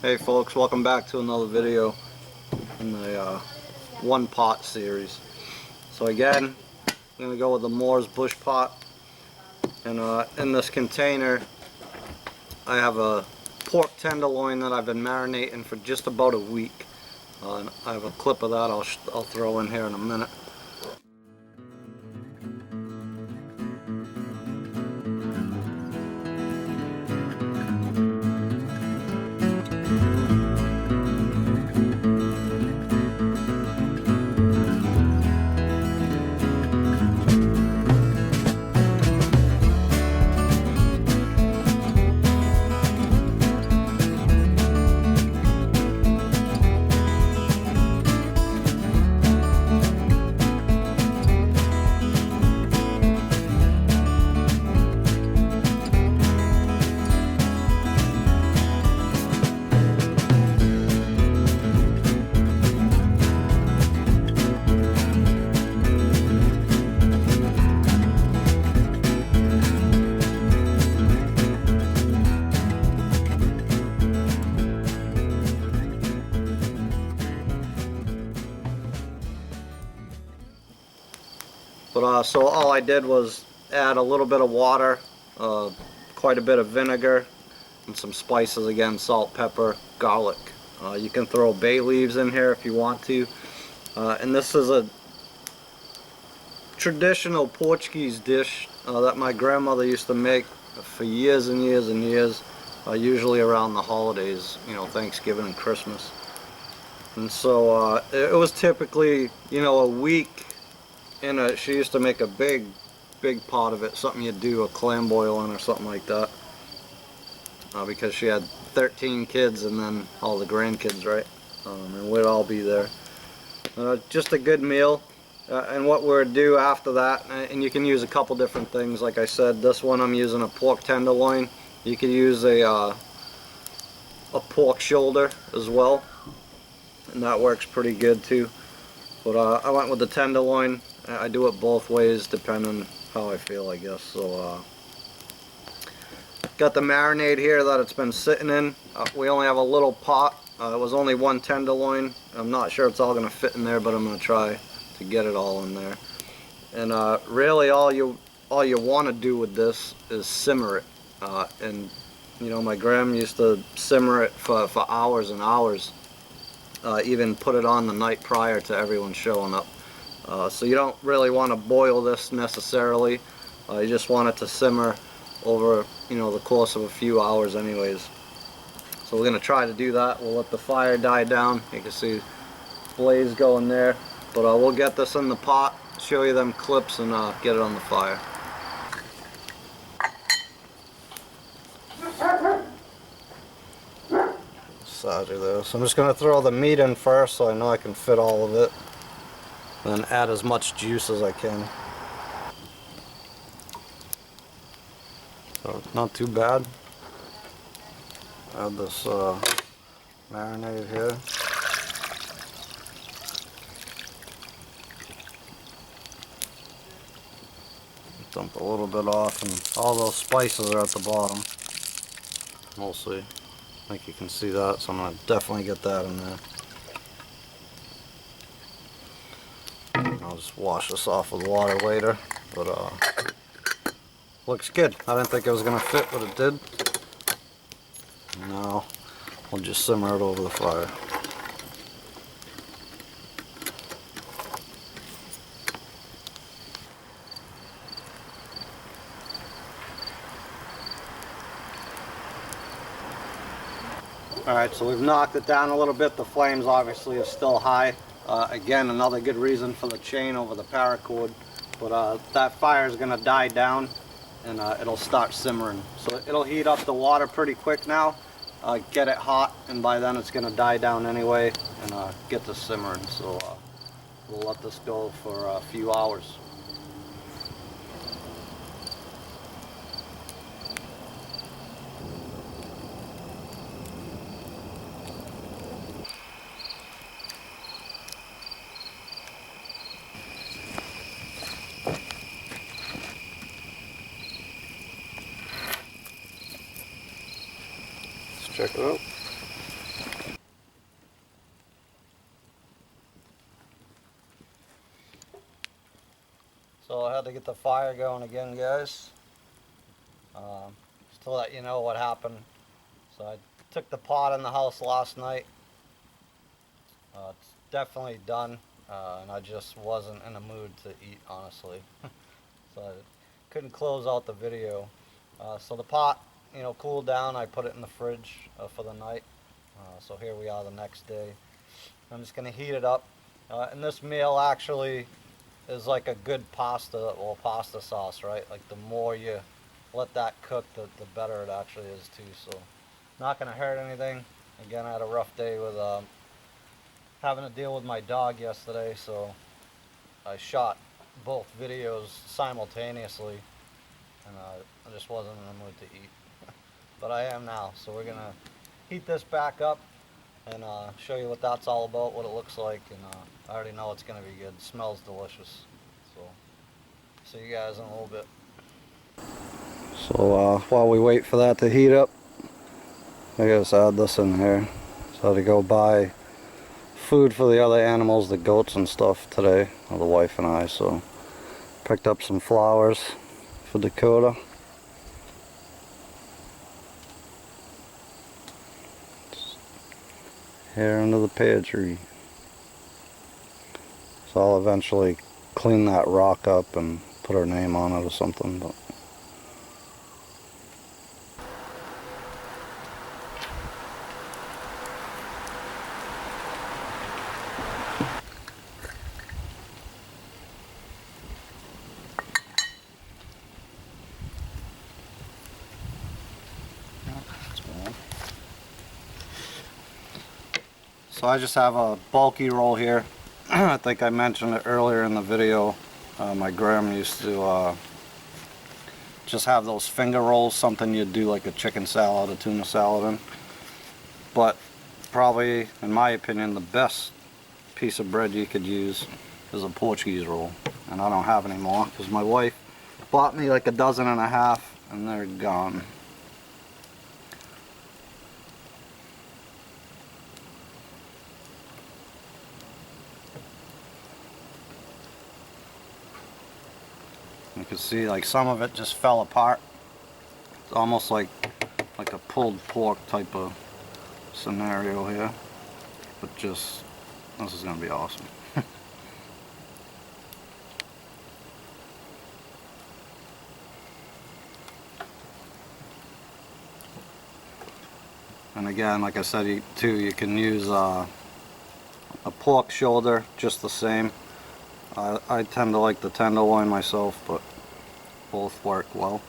Hey folks, welcome back to another video in the one pot series. So again, I'm going to go with the Moore's Bushpot, and in this container I have a pork tenderloin that I've been marinating for just about a week. And I have a clip of that I'll throw in here in a minute. But so all I did was add a little bit of water, quite a bit of vinegar, and some spices again, salt, pepper, garlic. You can throw bay leaves in here if you want to. And this is a traditional Portuguese dish that my grandmother used to make for years and years and years, usually around the holidays, you know, Thanksgiving and Christmas. And so it was typically, you know, a week. She used to make a big pot of it, something you'd do a clam boil in or something like that, because she had 13 kids and then all the grandkids, right? And we'd all be there. Just a good meal. And what we'd do after that, and you can use a couple different things. Like I said, this one I'm using a pork tenderloin. You could use a pork shoulder as well, and that works pretty good too. But I went with the tenderloin. I do it both ways depending how I feel, I guess. So got the marinade here that it's been sitting in. We only have a little pot. It was only one tenderloin. I'm not sure it's all going to fit in there, but I'm going to try to get it all in there. And really all you want to do with this is simmer it. And you know, my grandma used to simmer it for hours and hours. Even put it on the night prior to everyone showing up. So you don't really want to boil this necessarily. You just want it to simmer over, you know, the course of a few hours anyways. So we're going to try to do that. We'll let the fire die down. You can see blaze going there. But we'll get this in the pot, show you them clips, and get it on the fire. Size of this. I'm just going to throw the meat in first so I know I can fit all of it. And then add as much juice as I can. So it's not too bad. Add this marinade here. Dump a little bit off, and all those spices are at the bottom. Mostly. I think you can see that, so I'm going to definitely get that in there. I'll just wash this off with water later, but looks good. I didn't think it was going to fit, but it did. Now we'll just simmer it over the fire. Alright, so we've knocked it down a little bit. The flames obviously are still high. Again, another good reason for the chain over the paracord. But that fire is going to die down, and it'll start simmering. So it'll heat up the water pretty quick now, get it hot, and by then it's going to die down anyway and get to simmering. So we'll let this go for a few hours. Check it out. had to get the fire going again, guys. Just to let you know what happened. So I took the pot in the house last night. It's definitely done, and I just wasn't in the mood to eat, honestly. So I couldn't close out the video. So the pot, cooled down. I put it in the fridge for the night. So here we are the next day. I'm just going to heat it up. And this meal actually is like a good pasta or pasta sauce, right? Like the more you let that cook, the better it actually is too. So not going to hurt anything. Again, I had a rough day with having to deal with my dog yesterday, so I shot both videos simultaneously, and I just wasn't in the mood to eat. But I am now, so we're going to heat this back up and show you what that's all about, what it looks like, and I already know it's going to be good. It smells delicious. So see you guys in a little bit. So while we wait for that to heat up, I just add this in here. So to go buy food for the other animals, the goats and stuff today, or the wife and I. So picked up some flowers for Dakota. Here into the pear tree. So I'll eventually clean that rock up and put her name on it or something. But so I just have a bulky roll here. I think I mentioned it earlier in the video. My gram used to just have those finger rolls, something you'd do like a chicken salad, a tuna salad in. But probably, in my opinion, the best piece of bread you could use is a Portuguese roll. And I don't have any more because my wife bought me like a dozen and a half and they're gone. You can see like some of it just fell apart. It's almost like a pulled pork type of scenario here. But just, this is going to be awesome. And again, like I said, you can use a pork shoulder just the same. I tend to like the tenderloin myself, but both work well.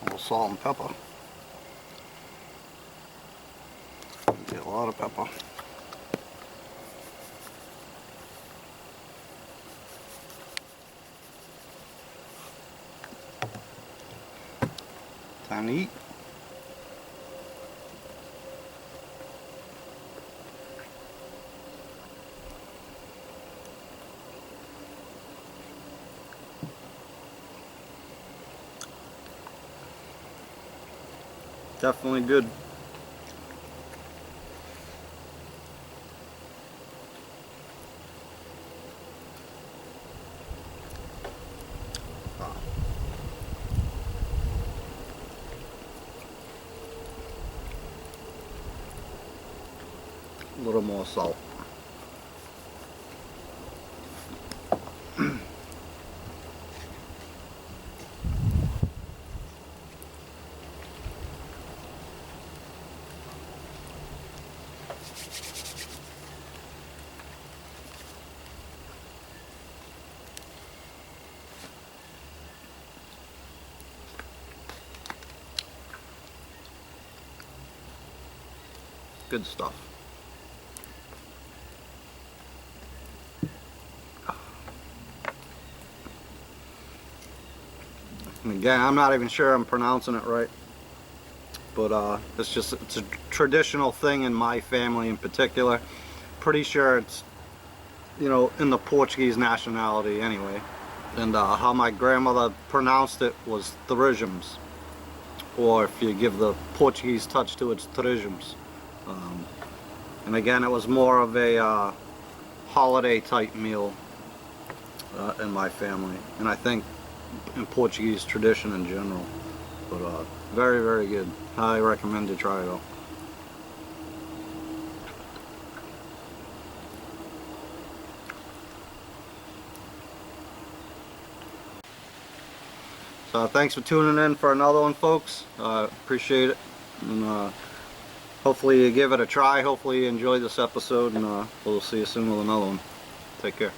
A little salt and pepper. Get a lot of pepper. Time to eat. Definitely good. A little more salt. Good stuff. And again, I'm not even sure I'm pronouncing it right, but it's a traditional thing in my family in particular. Pretty sure it's, you know, in the Portuguese nationality anyway. And how my grandmother pronounced it was Terresmos, or if you give the Portuguese touch to it, it's Terresmos. And again, it was more of a holiday type meal in my family, and I think in Portuguese tradition in general. But very, very good. Highly recommend you try it out. So thanks for tuning in for another one, folks. Appreciate it, and hopefully you give it a try. Hopefully you enjoyed this episode, and we'll see you soon with another one. Take care.